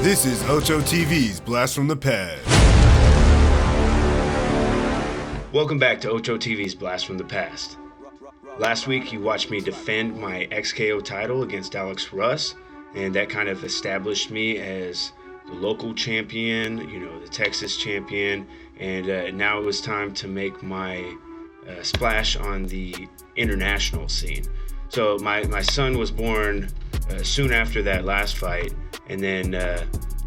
This is Ocho TV's Blast from the Past. Welcome back to Ocho TV's Blast from the Past. Last week you watched me defend my XKO title against Alex Russ, and that kind of established me as the local champion, the Texas champion, and now it was time to make my splash on the international scene. So my son was born soon after that last fight, and then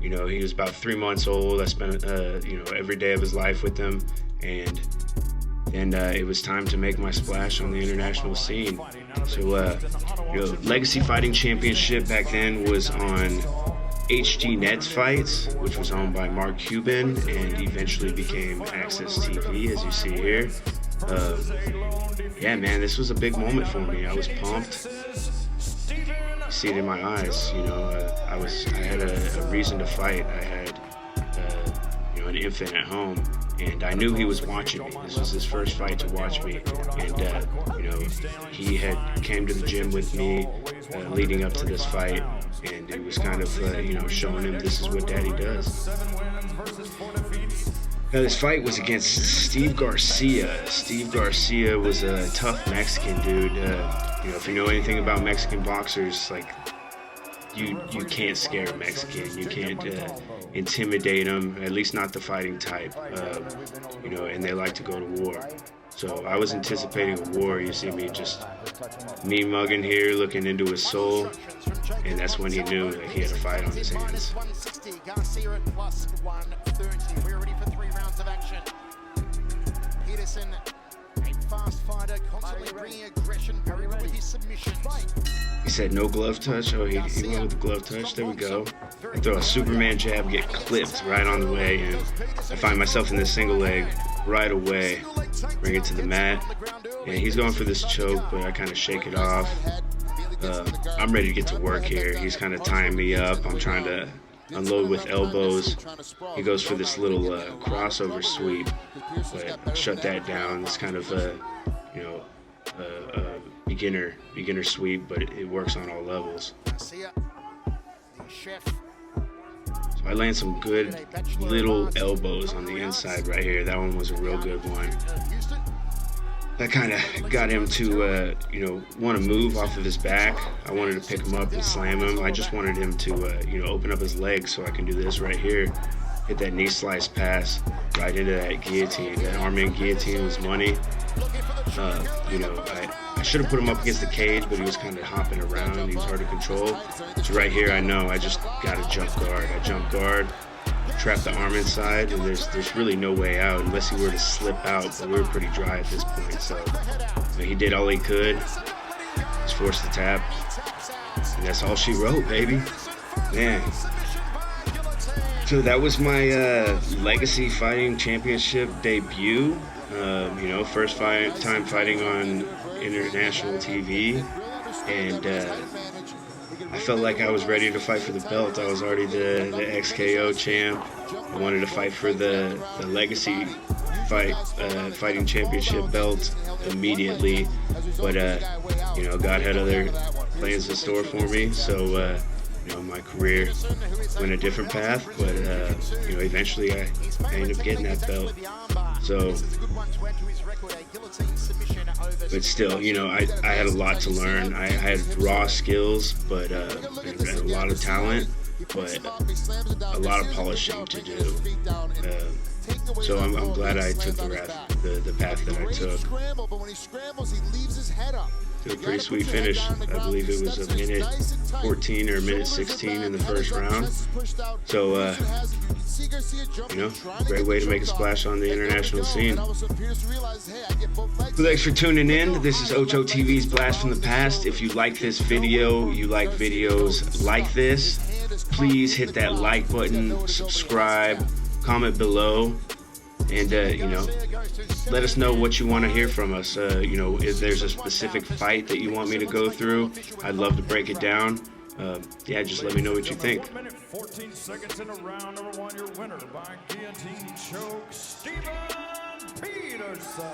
he was about 3 months old. I spent every day of his life with him, and it was time to make my splash on the international scene. So Legacy Fighting Championship back then was on HDNet's fights, which was owned by Mark Cuban, and eventually became axsTV, as you see here. Yeah, man, this was a big moment for me. I was pumped. You see it in my eyes. I had a reason to fight. I had an infant at home, and I knew he was watching me. This was his first fight to watch me, and he had came to the gym with me leading up to this fight, and it was kind of showing him this is what Daddy does. Now, this fight was against Steve Garcia. Steve Garcia was a tough Mexican dude. If you know anything about Mexican boxers, like you can't scare a Mexican. You can't intimidate them. At least not the fighting type. And they like to go to war. So I was anticipating a war. You see me just me mugging here, looking into his soul, and that's when he knew that he had a fight on his hands. He said no glove touch. Oh, he went with the glove touch. There we go. I throw a Superman jab, get clipped right on the way, and I find myself in this single leg right away. Bring it to the mat, and he's going for this choke, but I kind of shake it off. I'm ready to get to work here. He's kind of tying me up. I'm trying to unload with elbows. He goes for this little crossover sweep, but I shut that down. It's kind of a beginner sweep, but it works on all levels. So I land some good little elbows on the inside right here. That one was a real good one. That kind of got him to, want to move off of his back. I wanted to pick him up and slam him. I just wanted him to, open up his legs so I can do this right here. Hit that knee slice pass right into that guillotine. That arm-in guillotine was money. I should have put him up against the cage, but he was kind of hopping around. He was hard to control. So right here, I know I just got to jump guard. I jump guard, trap the arm inside, and there's really no way out unless he were to slip out, but we were pretty dry at this point. So he did all he could. Just forced the tap, and that's all she wrote, baby. Man. So that was my Legacy Fighting Championship debut. First time fighting on international TV, and I felt like I was ready to fight for the belt. I was already the XKO champ. I wanted to fight for the Legacy Fighting Championship belt immediately, but God had other plans in store for me, so my career went a different path, but eventually I ended up getting that belt. So, but still, I had a lot to learn. I had raw skills, but and a lot of talent, but a lot of polishing to do. So I'm glad I took the path that I took. To a pretty sweet finish. I believe it was a minute 14 or a minute 16 in the first round. So, great way to make a splash on the international scene. Thanks for tuning in. This is Ocho TV's Blast from the Past. If you like this video, you like videos like this, please hit that like button, subscribe, comment below, and let us know what you want to hear from us. If there's a specific fight that you want me to go through, I'd love to break it down. Just let me know what you think. 14 seconds in a round, number one, your winner by guillotine choke, Steven Peterson.